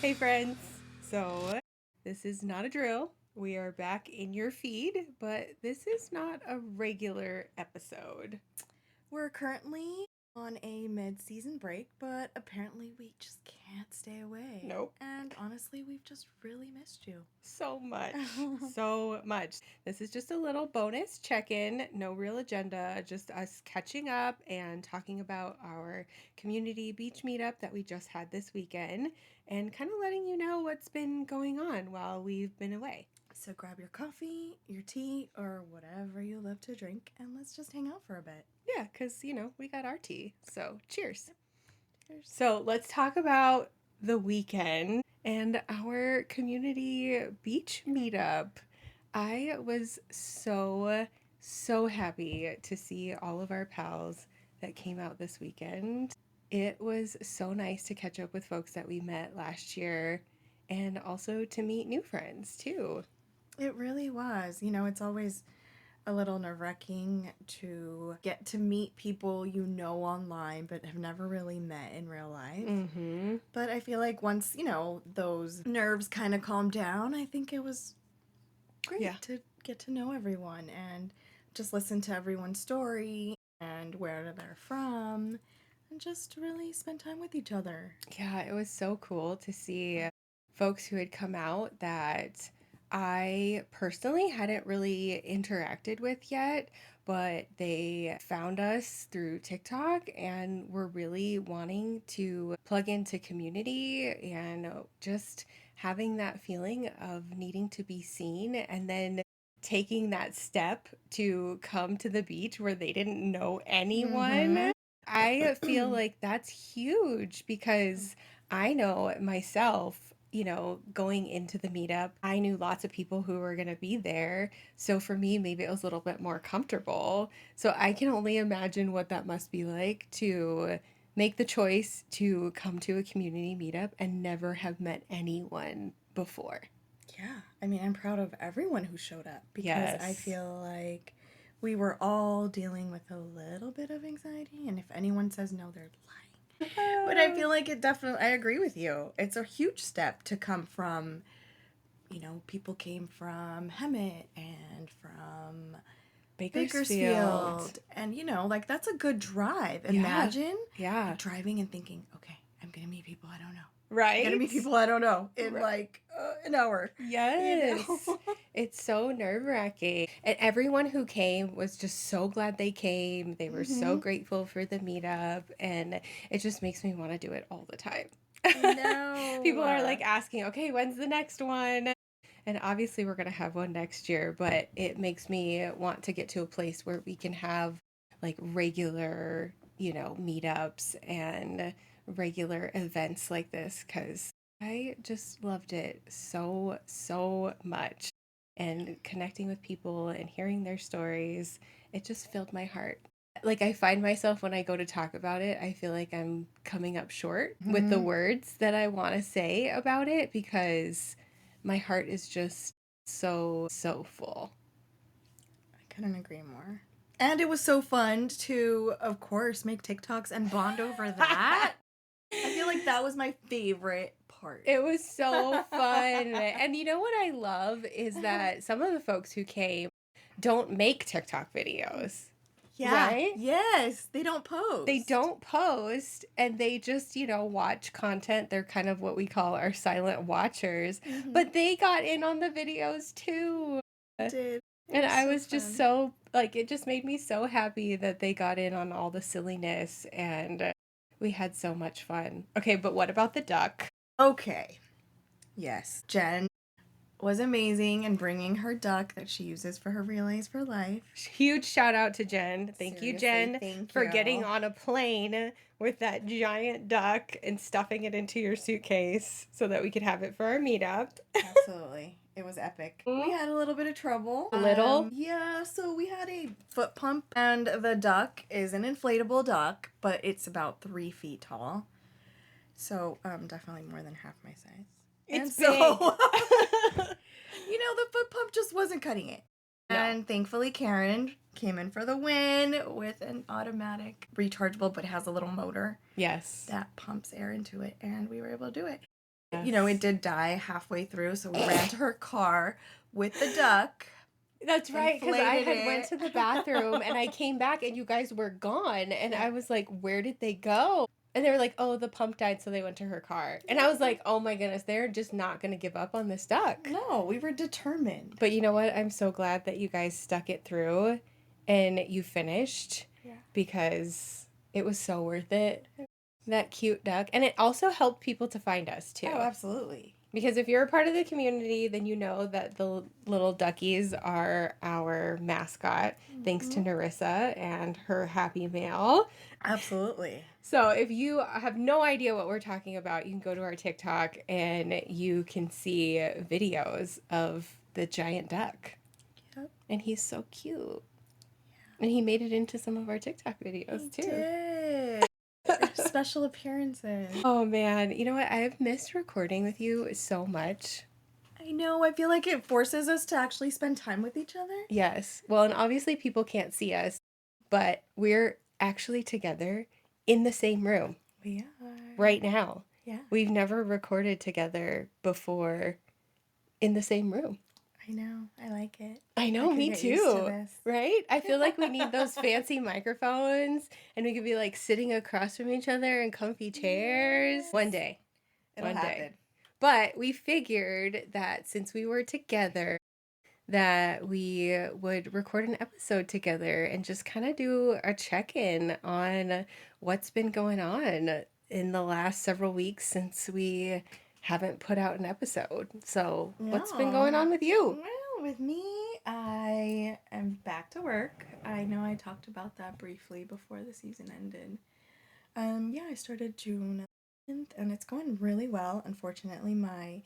Hey friends! So, this is not a drill. We are back in your feed, but this is not a regular episode. We're currently on a mid-season break, but apparently we just can't stay away. Nope. And honestly, we've just really missed you. So much. So much. This is just a little bonus check in, no real agenda, just us catching up and talking about our community beach meetup that we just had this weekend and kind of letting you know what's been going on while we've been away. So grab your coffee, your tea, or whatever you love to drink, and let's just hang out for a bit. Yeah, because, we got our tea. So, cheers. Cheers. So, let's talk about the weekend and our community beach meetup. I was so happy to see all of our pals that came out this weekend. It was so nice to catch up with folks that we met last year and also to meet new friends too. It really was. It's always a little nerve-wracking to get to meet people you know online but have never really met in real life. Mm-hmm. But I feel like once, those nerves kind of calmed down, I think it was great to get to know everyone and just listen to everyone's story and where they're from and just really spend time with each other. Yeah, it was so cool to see folks who had come out that I personally hadn't really interacted with yet, but they found us through TikTok and were really wanting to plug into community and just having that feeling of needing to be seen and then taking that step to come to the beach where they didn't know anyone. I feel like that's huge because I know myself, going into the meetup, I knew lots of people who were going to be there. So for me, maybe it was a little bit more comfortable. So I can only imagine what that must be like to make the choice to come to a community meetup and never have met anyone before. Yeah, I mean, I'm proud of everyone who showed up because I Yes. feel like we were all dealing with a little bit of anxiety, and if anyone says no, they're lying. But I feel like I agree with you. It's a huge step to come from, people came from Hemet and from Bakersfield. Bakersfield. And, like that's a good drive. Yeah. Imagine Yeah. like driving and thinking, okay, I'm going to meet people I don't know. I'm going to Right? meet people I don't know in Right. like an hour. You Yes. know? It's so nerve-wracking. And everyone who came was just so glad they came. They were so Mm-hmm. grateful for the meetup, and it just makes me want to do it all the time. I know. People are like asking, okay, when's the next one? And obviously, we're going to have one next year, but it makes me want to get to a place where we can have like regular, meetups and regular events like this because I just loved it so much. And connecting with people and hearing their stories, it just filled my heart. Like, I find myself when I go to talk about it, I feel like I'm coming up short with the Mm-hmm. words that I want to say about it because my heart is just so full. I couldn't agree more. And it was so fun to, of course, make TikToks and bond over that. I feel like that was my favorite part. It was so fun. And you know what I love is that some of the folks who came don't make TikTok videos, Yeah, right? yes, they don't They post. don't post and they just, watch content. They're kind of what we call our silent watchers, Mm-hmm. but they got in on the videos too. Did. It And was I so was just fun. so, like, it just made me so happy that they got in on all the silliness and we had so much fun. Okay, but what about the duck? Okay. Yes. Jen was amazing in bringing her duck that she uses for her relays for life. Huge shout out to Jen. Thank you, Seriously, Jen, thank for getting you. on a plane with that giant duck and stuffing it into your suitcase so that we could have it for our meetup. Absolutely. It was epic. We had a little bit of trouble. Little? Yeah, so we had a foot pump, and the duck is an inflatable duck, but it's about 3 feet tall. So, definitely more than half my size. It's And so, big. the foot pump just wasn't cutting it. No. And thankfully, Karen came in for the win with an automatic rechargeable, but has a little motor Yes. that pumps air into it, and we were able to do it. You know, it did die halfway through, so we ran to her car with the duck. That's right, because I Inflated had went it. to the bathroom and I came back and you guys were gone. And Yeah. I was like, where did they go? And they were like, oh, the pump died, so they went to her car. And I was like, oh my goodness, they're just not going to give up on this duck. No, we were determined. But you know what? I'm so glad that you guys stuck it through and you finished Yeah. because it was so worth it. That cute duck. And it also helped people to find us too. Oh, absolutely. Because if you're a part of the community, then you know that the little duckies are our mascot, thanks to Narissa and her happy mail. Absolutely. So if you have no idea what we're talking about, you can go to our TikTok and you can see videos of the giant duck. Yep. And he's so cute. And he made it into some of our TikTok videos too. Did. Special appearances. Oh man, you know what? I have missed recording with you so much. I know. I feel like it forces us to actually spend time with each other. Yes. Well, and obviously people can't see us, but we're actually together in the same room We are. right now. Yeah. We've never recorded together before in the same room. I know. I like it. I know, could me get used to too. this. Right? I feel like we need those fancy microphones and we could be like sitting across from each other in comfy chairs. Yes. One day. It'll One happen. day. But we figured that since we were together, that we would record an episode together and just kind of do a check-in on what's been going on in the last several weeks since we haven't put out an episode. So, what's been going on with you? Well, with me, I am back to work. I know I talked about that briefly before the season ended. Yeah, I started June 11th, and it's going really well. Unfortunately, my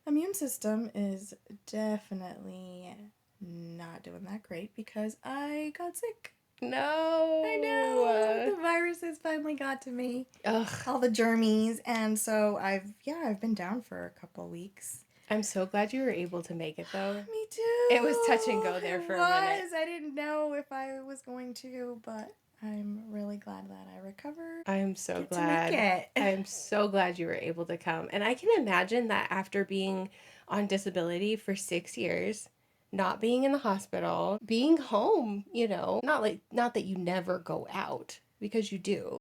immune system is definitely not doing that great because I got sick. No. I know. The viruses finally got to me. Ugh. All the germies, and so I've been down for a couple weeks. I'm so glad you were able to make it though. Me too. It was touch and go there for a minute. I didn't know if I was going to, but I'm really glad that I recovered. I'm so Get glad. to make it. I'm so glad you were able to come. And I can imagine that after being on disability for 6 years, not being in the hospital, being home, you know, not that you never go out because you do,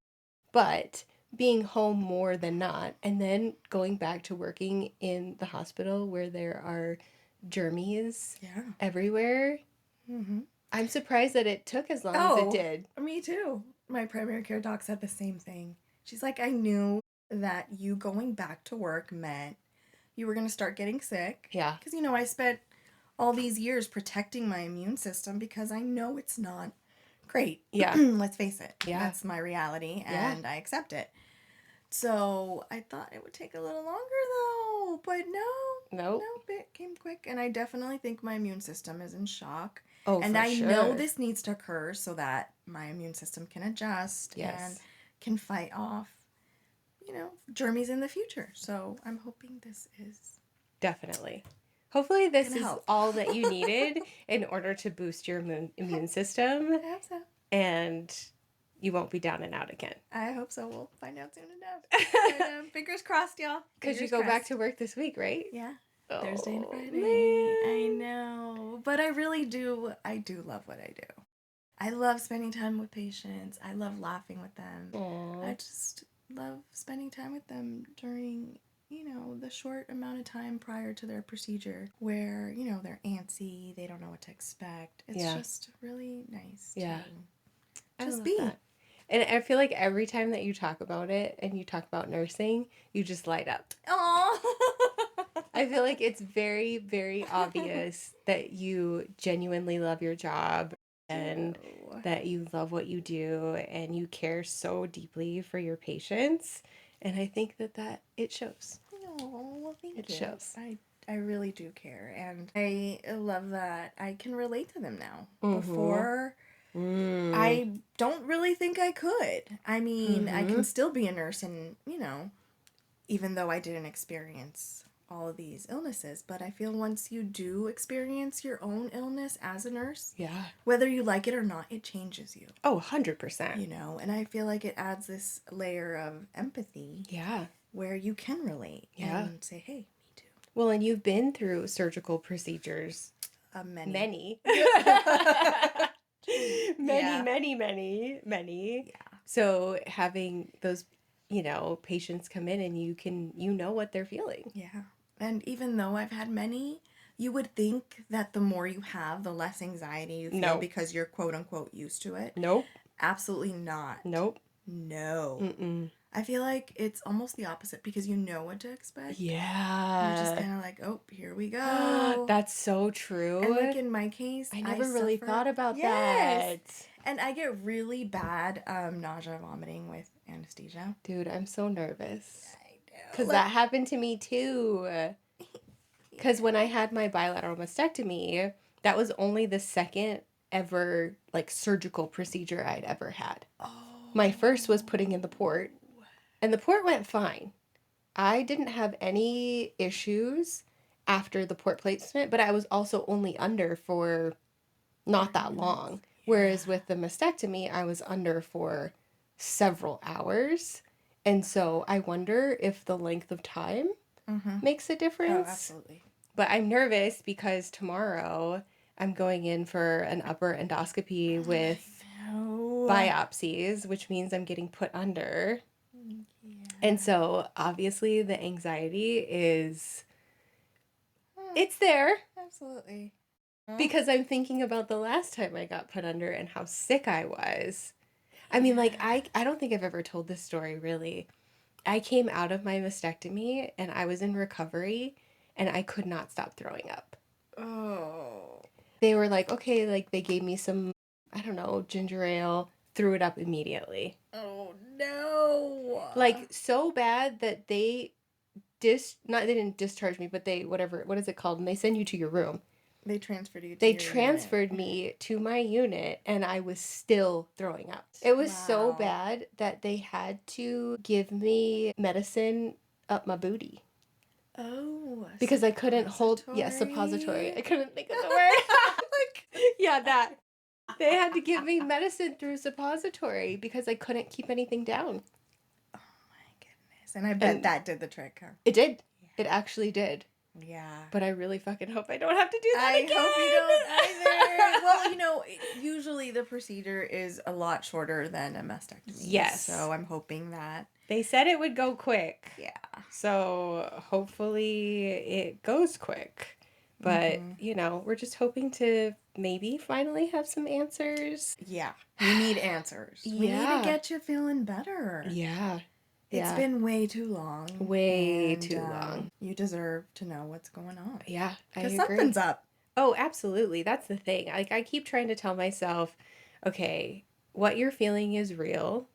but being home more than not and then going back to working in the hospital where there are germies everywhere. Mm-hmm. I'm surprised that it took as long as it did. Me too. My primary care doc said the same thing. She's like, I knew that you going back to work meant you were going to start getting sick. Yeah. Because, you know, I spent all these years protecting my immune system because I know it's not great. Yeah. Let's face it. Yeah. That's my reality, and I accept it. So I thought it would take a little longer, though. But Nope. It came quick. And I definitely think my immune system is in shock. Oh, and for I sure. know this needs to occur so that my immune system can adjust and can fight off, you know, germs in the future. So I'm hoping this is definitely. Hopefully this is help. all that you needed in order to boost your immune system. I hope so. And you won't be down and out again. I hope so. We'll find out soon enough. But, fingers crossed, y'all. Because you go back to work this week, right? Yeah. Oh, Thursday and Friday. Man. I know. But I really do. I do love what I do. I love spending time with patients. I love laughing with them. Aww. I just love spending time with them during, you know, the short amount of time prior to their procedure where, you know, they're antsy, they don't know what to expect. It's just really nice to just be. That. And I feel like every time that you talk about it and you talk about nursing, you just light up. Aww. I feel like it's very, very obvious that you genuinely love your job and that you love what you do and you care so deeply for your patients. And I think that it shows. Oh, well, thank you. It shows. I really do care. And I love that I can relate to them now. Mm-hmm. Before, I don't really think I could. I mean, I can still be a nurse and, you know, even though I didn't experience all of these illnesses, but I feel once you do experience your own illness as a nurse, whether you like it or not, it changes you. Oh, 100%. You know, and I feel like it adds this layer of empathy. Yeah. where you can relate Yeah. and say, hey, me too. Well, and you've been through surgical procedures. Many. Many. Yeah. Many. Yeah. So having those, patients come in and you know what they're feeling. Yeah. And even though I've had many, you would think that the more you have, the less anxiety you feel No. because you're quote unquote used to it. Nope. Absolutely not. Nope. No. Mm-mm. I feel like it's almost the opposite because you know what to expect. You're just Yeah. kind of like, oh, here we go. That's so And true. like in my case, I I never really suffer. thought about Yes. that. And I get really bad nausea, vomiting with anesthesia. Dude, I'm so nervous. I Because know. that happened to me too. Because when I had my bilateral mastectomy, that was only the second ever like surgical procedure I'd ever had. Oh. My first was putting in the port, and the port went fine. I didn't have any issues after the port placement, but I was also only under for not 30 that minutes. long. Yeah. Whereas with the mastectomy, I was under for several hours. And so I wonder if the length of time makes a Oh, difference. absolutely. But I'm nervous because tomorrow I'm going in for an upper endoscopy with biopsies, which means I'm getting put under. Yeah. And so obviously the anxiety it's there Absolutely. because I'm thinking about the last time I got put under and how sick I was. I mean, like, I don't think I've ever told this story really. I came out of my mastectomy and I was in recovery and I could not stop throwing up. Oh. They were like, okay, like they gave me some, I don't know, ginger ale, threw it up immediately. Oh no. Like so bad that they they didn't discharge me, but they whatever, what is it called? And they send you to your room. They transferred you to They your transferred unit. me to my unit and I was still throwing up. It was so Wow. bad that they had to give me medicine up my booty. Oh, Because I couldn't hold, suppository. I couldn't think of the word. Yeah, that. They had to give me medicine through suppository because I couldn't keep anything down. Oh my goodness. And I bet And that did the trick, huh? it did. It actually did. Yeah. But I really fucking hope I don't have to do that I again. hope you don't either. Well, usually the procedure is a lot shorter than a mastectomy. Yes. So I'm hoping that. They said it would go quick. Yeah. So hopefully it goes quick. But, we're just hoping to maybe finally have some answers. Yeah. We need answers. We need to get you feeling better. Yeah. It's been way too long. Way too long. You deserve to know what's going on. Yeah, I agree. Because something's up. Oh, absolutely. That's the thing. Like, I keep trying to tell myself, okay, what you're feeling is real.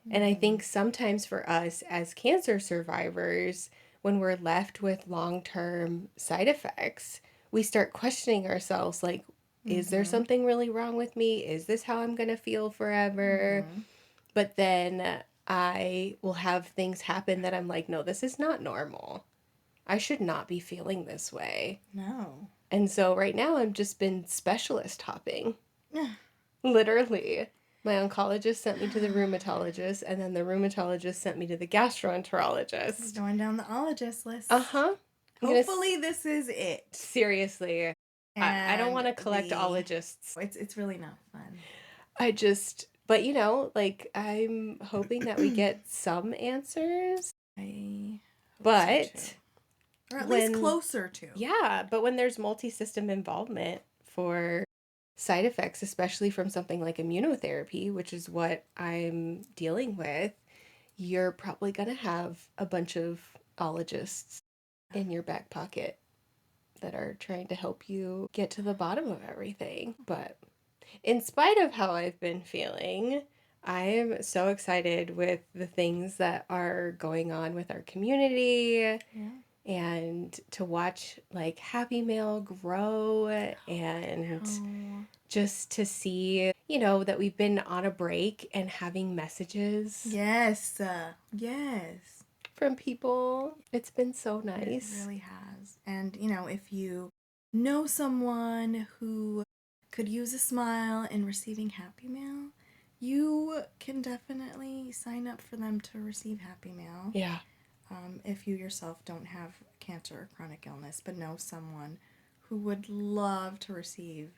And I think sometimes for us as cancer survivors, when we're left with long-term side effects, we start questioning ourselves like, is there something really wrong with me? Is this how I'm going to feel forever? But then I will have things happen that I'm like, no, this is not normal. I should not be feeling this way. No. And so right now I've just been specialist hopping. Literally. My oncologist sent me to the rheumatologist, and then the rheumatologist sent me to the gastroenterologist. Going down the ologist list. Uh-huh. Hopefully this is it. Seriously. I don't want to collect ologists. It's really not fun. But like, I'm hoping that we get some answers. I hope But so too. Or at least closer to. Yeah, but when there's multi-system involvement for side effects, especially from something like immunotherapy, which is what I'm dealing with, you're probably going to have a bunch of ologists in your back pocket that are trying to help you get to the bottom of everything. But in spite of how I've been feeling, I am so excited with the things that are going on with our community. Yeah. And to watch like Happy Mail grow and just to see, that we've been on a break and having messages. Yes. Yes. From people. It's been so nice. It really has. And, if you know someone who could use a smile in receiving Happy Mail, you can definitely sign up for them to receive Happy Mail. Yeah. if you yourself don't have cancer or chronic illness, but know someone who would love to receive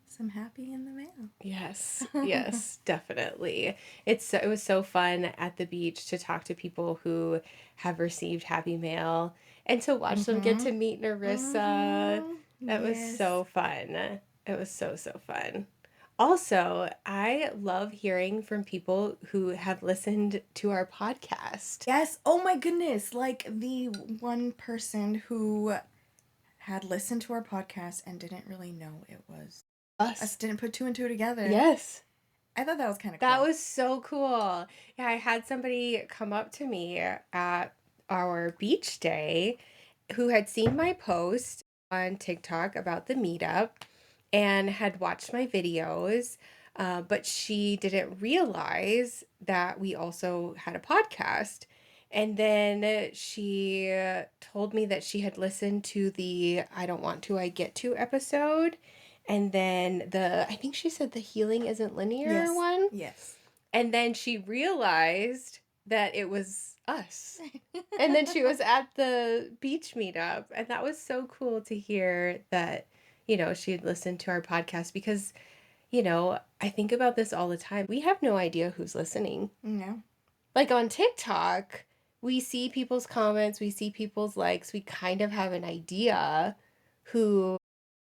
some happy in the mail. Yes, yes, definitely. It was so fun at the beach to talk to people who have received happy mail and to watch them get Mm-hmm. to meet Narissa. Mm-hmm. That was Yes. so fun. It was so, so fun. Also, I love hearing from people who have listened to our podcast. Yes. Oh my goodness. Like the one person who had listened to our podcast and didn't really know it was us, Us. didn't put two and two together. Yes. I thought that was kind of That cool. was so cool. Yeah, I had somebody come up to me at our beach day who had seen my post on TikTok about the meetup and had watched my videos, but she didn't realize that we also had a podcast. And then she told me that she had listened to the I Don't Want to, I Get to episode. And then I think she said the healing isn't linear Yes. one. Yes. And then she realized that it was us. And then she was at the beach meetup. And that was so cool to hear that, she had listened to our podcast because, I think about this all the time. We have no idea who's listening. No. Like on TikTok, we see people's comments, we see people's likes, we kind of have an idea who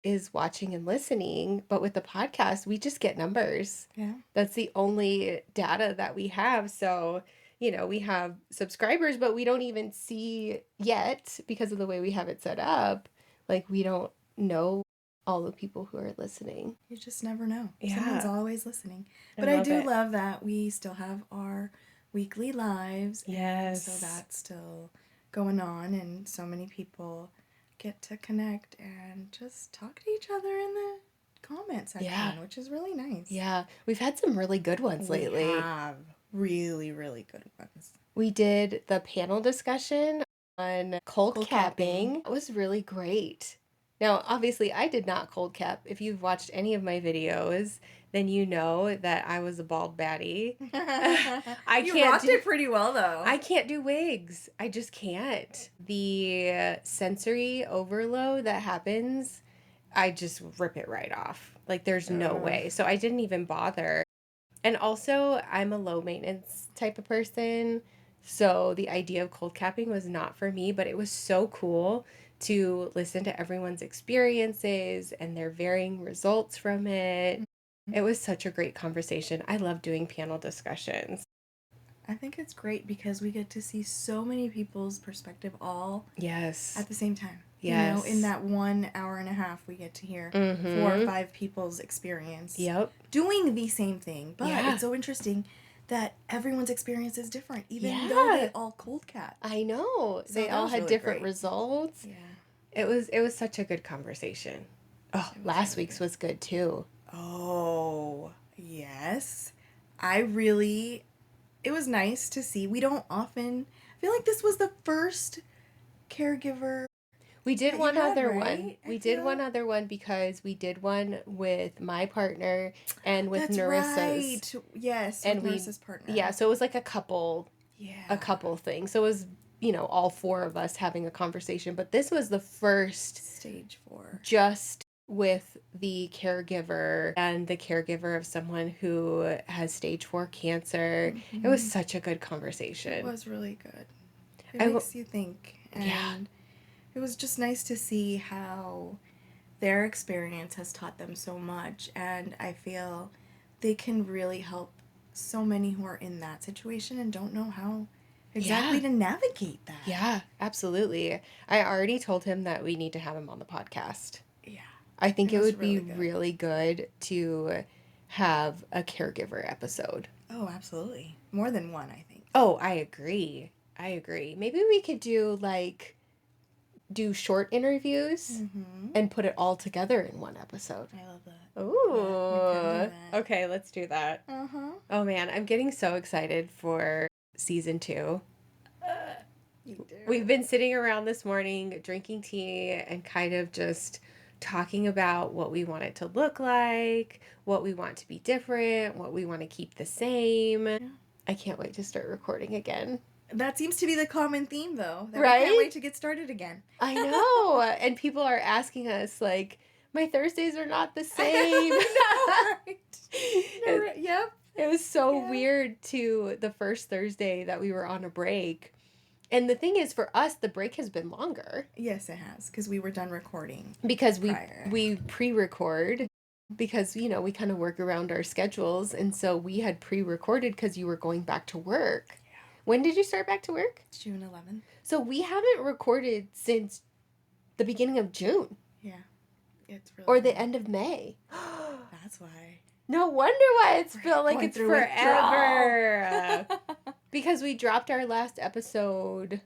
is watching and listening, but with the podcast, we just get numbers. Yeah. That's the only data that we have. So, we have subscribers, but we don't even see yet because of the way we have it set up. Like, we don't know all the people who are listening. You just never know. Someone's Yeah, always listening. I But I love do it. love that we still have our weekly lives. And so Yes. that's still going on. And so many people get to connect and just talk to each other in the comment section, Yeah. which is really nice. Yeah, we've had some really good ones We lately. have really, really good ones. We did the panel discussion on cold Cold capping. capping. It was really great. Now, obviously, I did not cold cap. If you've watched any of my videos, then you know that I was a bald baddie. I You can't rocked do it pretty well, though. I can't do wigs. I just can't. The sensory overload that happens, I just rip it right off. Like there's no way. So I didn't even bother. And also, I'm a low maintenance type of person. So the idea of cold capping was not for me, but it was so cool to listen to everyone's experiences and their varying results from it. It was such a great conversation. I love doing panel discussions. I think it's great because we get to see so many people's perspective all Yes. at the same time. Yes. You know, in that 1 hour and a half, we get to hear 4 or 5 people's experience Yep. doing the same thing. But Yeah. it's so interesting that everyone's experience is different, even though Yeah. they all cold cap. I know. So They that all was had really different great. results. Yeah. It was such a good conversation. Oh, It was last really week's good. was good too. Oh, yes. I really, it was nice to see. We don't often, I feel like this was the first caregiver We did that one you've had, other right? one. I We did feel- one other one because we did one with my partner and with That's Narissa's. right. Yes, And with we, Narissa's partner. yeah, so it was like a couple Yeah. things. So it was, all four of us having a conversation. But this was the first Stage 4. just with the caregiver and the caregiver of someone who has stage 4 cancer. It was such a good conversation. It was really good. It I makes you think. And Yeah. it was just nice to see how their experience has taught them so much. And I feel they can really help so many who are in that situation and don't know how exactly Yeah. to navigate that. Yeah, absolutely. I already told him that we need to have him on the podcast. Yeah. I think It it was would be really good. really good to have a caregiver episode. Oh, absolutely. More than one, I think. Oh, I agree. Maybe we could do short interviews and put it all together in one episode. I love that. Ooh. Yeah, we can do that. Okay, let's do that. Uh-huh. Oh man, I'm getting so excited for season 2. You do. We've been sitting around this morning drinking tea and kind of just talking about what we want it to look like, what we want to be different, what we want to keep the same. Yeah. I can't wait to start recording again. That seems to be the common theme, though, that we can't Right? wait to get started again. I know. And people are asking us, like, my Thursdays are not the same. I know, right? No, it, right. Yep. it was so Yeah. weird to the first Thursday that we were on a break. And the thing is, for us, the break has been longer. Yes, it has, because we were done recording Because prior. we pre-record because, you know, we kind of work around our schedules. And so we had pre-recorded because you were going back to work. When did you start back to work? June 11th. So we haven't recorded since the beginning of June. Yeah. It's really Or the weird. end of May. That's why. No wonder why it's felt like Going it's through forever. withdrawal. Because we dropped our last episode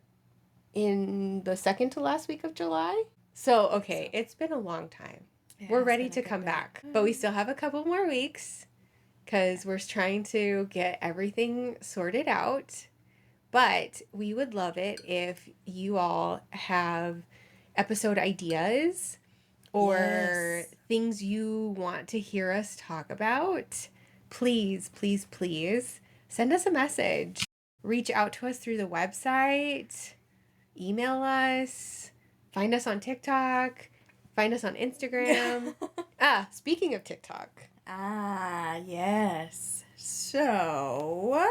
in the second to last week of July. So, okay, it's been a long time. It We're has ready been a to good come bit. back. But we still have a couple more weeks because we're trying to get everything sorted out. But we would love it if you all have episode ideas or Yes. things you want to hear us talk about. Please, please, please send us a message. Reach out to us through the website, email us, find us on TikTok, find us on Instagram. Speaking of TikTok. Yes. So,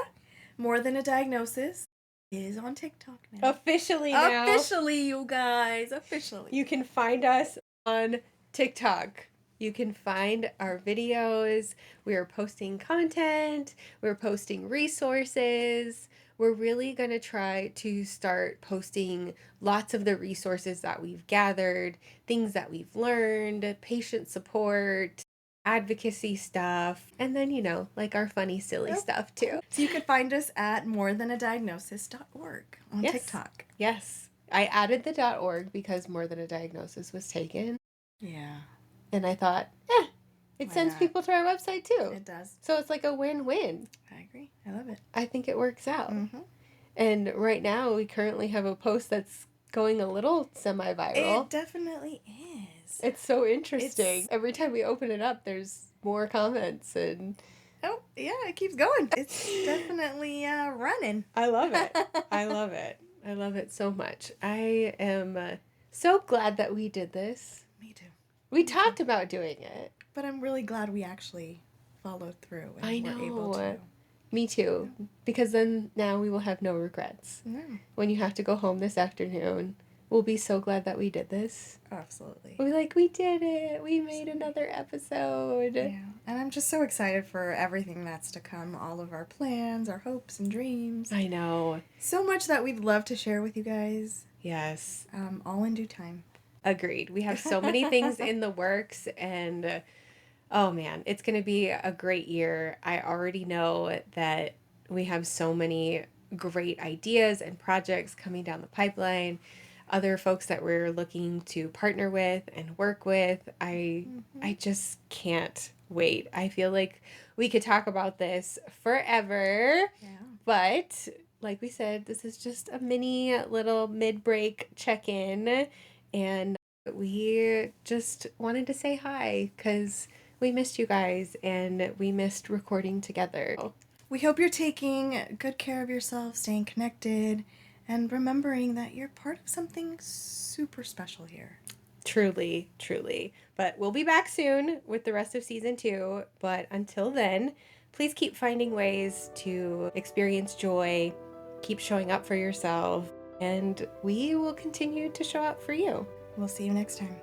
More Than a Diagnosis is on TikTok now. Officially now. Officially, you guys. Officially. You can find us on TikTok. You can find our videos. We are posting content. We're posting resources. We're really going to try to start posting lots of the resources that we've gathered, things that we've learned, patient support, advocacy stuff, and then, you know, like our funny, silly stuff too. So you could find us at morethanadiagnosis.org on TikTok. Yes. I added the .org because More Than a Diagnosis was taken. Yeah. And I thought, it Why sends not? people to our website too. It does. So it's like a win-win. I agree. I love it. I think it works out. Mm-hmm. And right now we currently have a post that's going a little semi-viral. It definitely is. It's so interesting. Every time we open it up, there's more comments and... Oh, yeah, it keeps going. It's definitely running. I love it. I love it. I love it so much. I am so glad that we did this. Me too. We talked about doing it. But I'm really glad we actually followed through and I were able know. to. Me too. Because then now we will have no regrets. No. When you have to go home this afternoon, we'll be so glad that we did this. Absolutely. We'll be like, we did it. We made another episode. Yeah. And I'm just so excited for everything that's to come, all of our plans, our hopes and dreams. I know. So much that we'd love to share with you guys. Yes. All in due time. Agreed. We have so many things in the works and oh man, it's going to be a great year. I already know that we have so many great ideas and projects coming down the pipeline. Other folks that we're looking to partner with and work with. I just can't wait. I feel like we could talk about this forever. Yeah. But like we said, this is just a mini little mid-break check-in and we just wanted to say hi because we missed you guys and we missed recording together. We hope you're taking good care of yourself, staying connected, and remembering that you're part of something super special here. Truly, truly. But we'll be back soon with the rest of season 2. But until then, please keep finding ways to experience joy, keep showing up for yourself, and we will continue to show up for you. We'll see you next time.